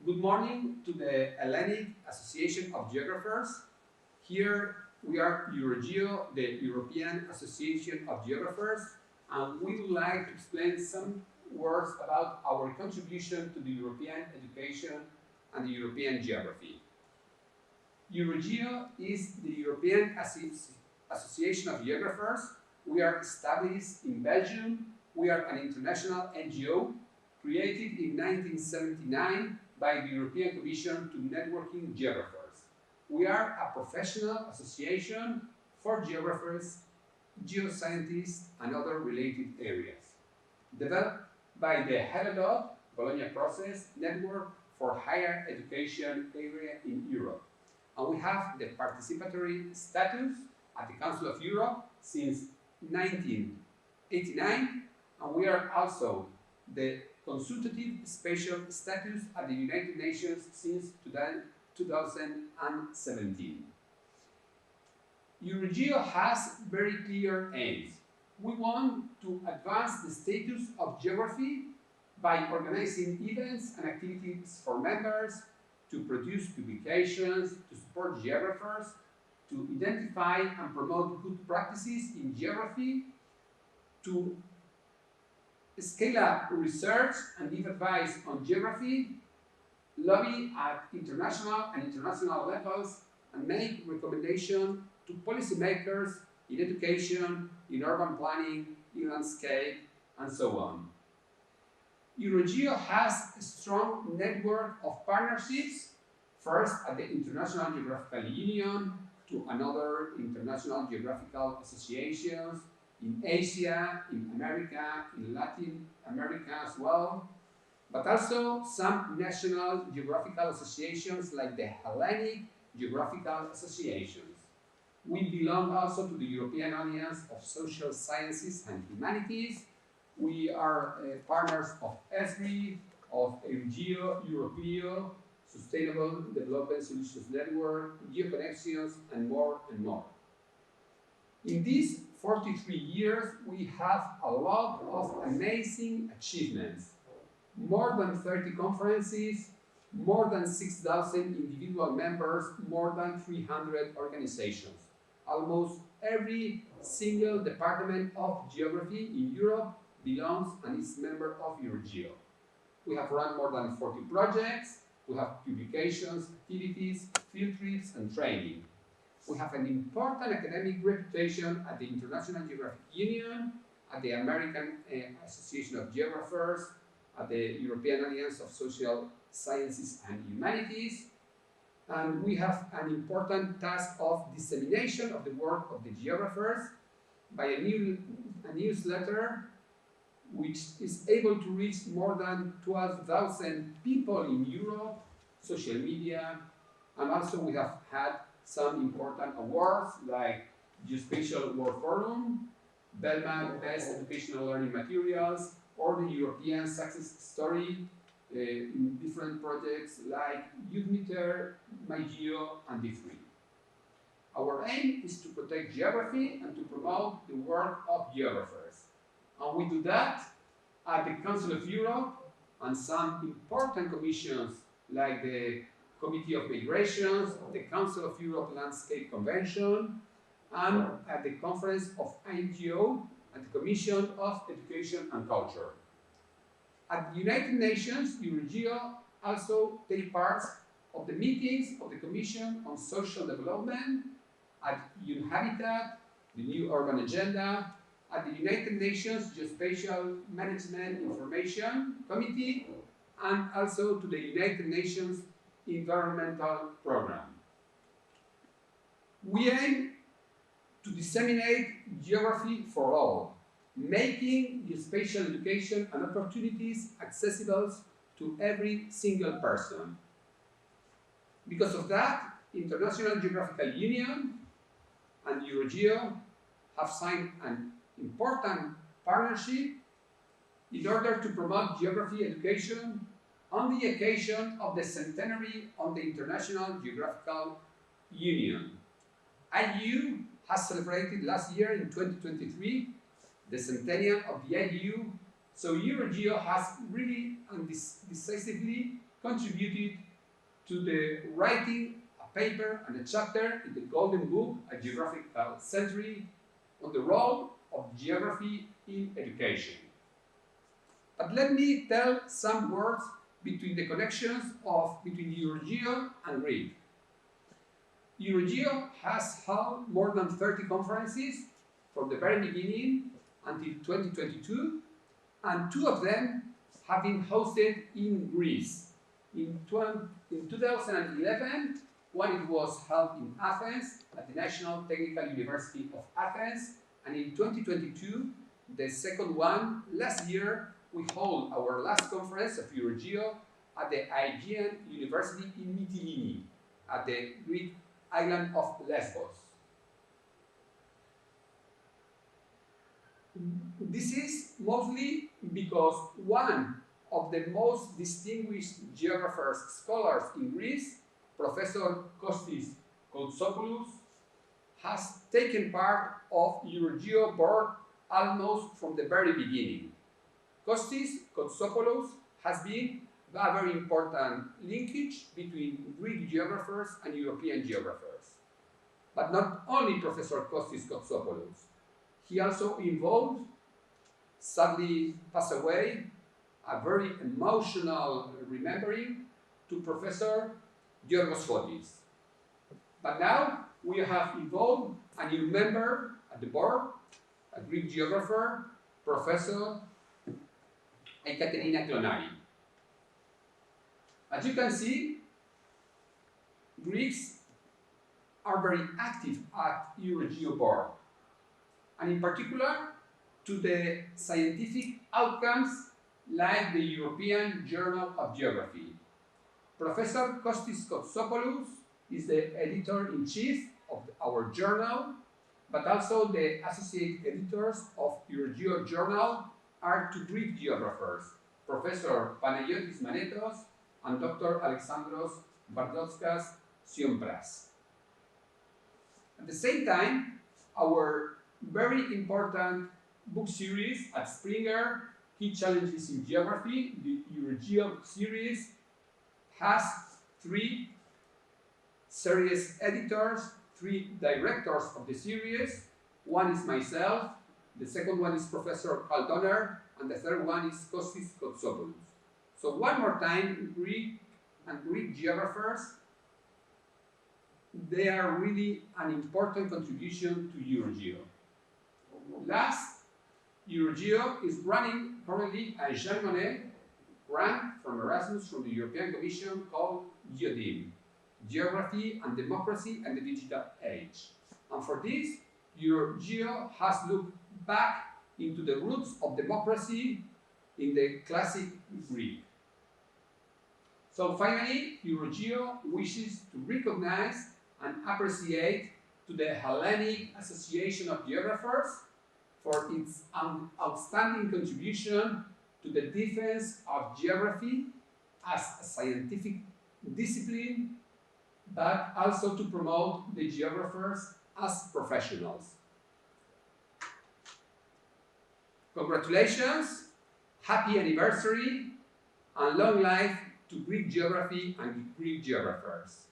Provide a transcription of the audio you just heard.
Good morning to the Hellenic Association of Geographers. Here we are EuroGEO, the European Association of Geographers, and we would like to explain some words about our contribution to the European education and the European geography. EuroGEO is the European Association of Geographers. We are established in Belgium. We are an international NGO created in 1979 by the European Commission to networking geographers. We are a professional association for geographers, geoscientists, and other related areas. Developed by the HERODOT Bologna Process Network for Higher Education area in Europe. And we have the participatory status at the Council of Europe since 1989, and we are also the consultative special status at the United Nations since 2017. EuroGEO has very clear aims. We want to advance the status of geography by organizing events and activities for members, to produce publications, to support geographers, to identify and promote good practices in geography, to scale up research and give advice on geography, lobby at international and international levels, and make recommendations to policymakers in education, in urban planning, in landscape, and so on. EuroGEO has a strong network of partnerships, first at the International Geographical Union, to another international geographical associations, in Asia, in America, in Latin America as well, but also some national geographical associations like the Hellenic Geographical Associations. We belong also to the European Alliance of Social Sciences and Humanities. We are partners of ESRI, of EuroGEO, EuroGEO, Sustainable Development Solutions Network, GeoConnexions, and more and more. In these 43 years, we have a lot of amazing achievements. More than 30 conferences, more than 6,000 individual members, more than 300 organizations. Almost every single department of geography in Europe belongs and is member of EuroGEO. We have run more than 40 projects, we have publications, activities, field trips, and training. We have an important academic reputation at the International Geographic Union, at the American Association of Geographers, at the European Alliance of Social Sciences and Humanities, and we have an important task of dissemination of the work of the geographers by a newsletter which is able to reach more than 12,000 people in Europe, social media, and also we have had some important awards like Geospatial World Forum, Belmont Best Educational Learning Materials, or the European Success Story in different projects like Youth Meter, MyGeo, and D3. Our aim is to protect geography and to promote the work of geographers. And we do that at the Council of Europe and some important commissions like the Committee of Migrations, the Council of Europe Landscape Convention, and at the Conference of NGO and the Commission of Education and Culture. At the United Nations, EuroGEO also takes part of the meetings of the Commission on Social Development, at UNHabitat, the New Urban Agenda, at the United Nations Geospatial Management Information Committee, and also to the United Nations Environmental Program. We aim to disseminate geography for all, making geospatial education and opportunities accessible to every single person. Because of that, International Geographical Union and EuroGEO have signed an important partnership in order to promote geography education on the occasion of the centenary of the International Geographical Union. IU has celebrated last year in 2023 the centennial of the IU, so EuroGEO has really and decisively contributed to the writing a paper and a chapter in the Golden Book, a geographical century, on the role of geography in education. But let me tell some words between the connections between EuroGEO and Greek. EuroGEO has held more than 30 conferences from the very beginning until 2022, and 2 of them have been hosted in Greece. In 2011, one was held in Athens at the National Technical University of Athens, and in 2022, the second one, last year, we held our last conference of EuroGEO at the Aegean University in Mytilene, at the Greek island of Lesbos. This is mostly because one of the most distinguished geographers, scholars in Greece, Professor Kostis Koutsopoulos, has taken part of EuroGEO board almost from the very beginning. Kostis Koutsopoulos has been a very important linkage between Greek geographers and European geographers. But not only Professor Kostis Koutsopoulos, he also involved, sadly passed away, a very emotional remembering to Professor Giorgos Fotis. But now we have involved a new member at the board, a Greek geographer, Professor Ekaterina Klonari. As you can see, Greeks are very active at EuroGEO board, and in particular to the scientific outcomes like the European Journal of Geography. Professor Kostis Koutsopoulos is the editor-in-chief of our journal, but also the associate editors of EuroGEO journal are 2 Greek geographers, Professor Panagiotis Manetos and Dr. Alexandros Bardotskas Siompras. At the same time, our very important book series at Springer, Key Challenges in Geography, the EuroGEO series, has 3 series editors, 3 directors of the series. One is myself, the second one is Professor Carl Donner, and the third one is Kostis Koutsopoulos. So one more time, Greek geographers, they are really an important contribution to EuroGEO. Last, EuroGEO is running currently a Jean Monnet grant from Erasmus from the European Commission called GEODIM, Geography and Democracy and the Digital Age. And for this, EuroGEO has looked back into the roots of democracy in the classic Greek. So finally, EuroGEO wishes to recognize and appreciate to the Hellenic Association of Geographers for its outstanding contribution to the defense of geography as a scientific discipline, but also to promote the geographers as professionals. Congratulations, happy anniversary, and long life to Greek geography and Greek geographers.